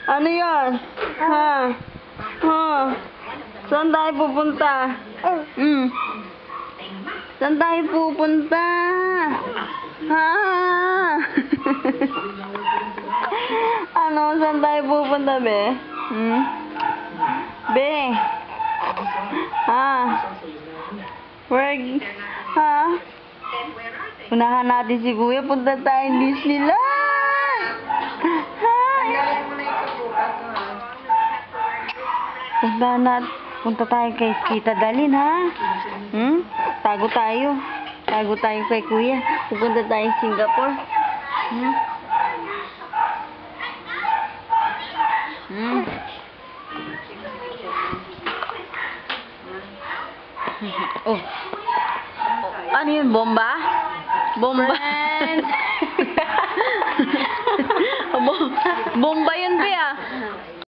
Ano yun? Ha? Ha? Saan tayo pupunta? Saan tayo pupunta? Ha? Ano? Saan tayo pupunta, be? Be? Ha? Ha? Unahan natin si Kuya. Punta tayong Disneyland! Ha? Punta tayo kay Tita Dalin, ha? Tago tayo. Tago tayo kay Kuya. Pupunta tayo Singapore. Oh. Ano yun? Bomba? Bomba? Bomba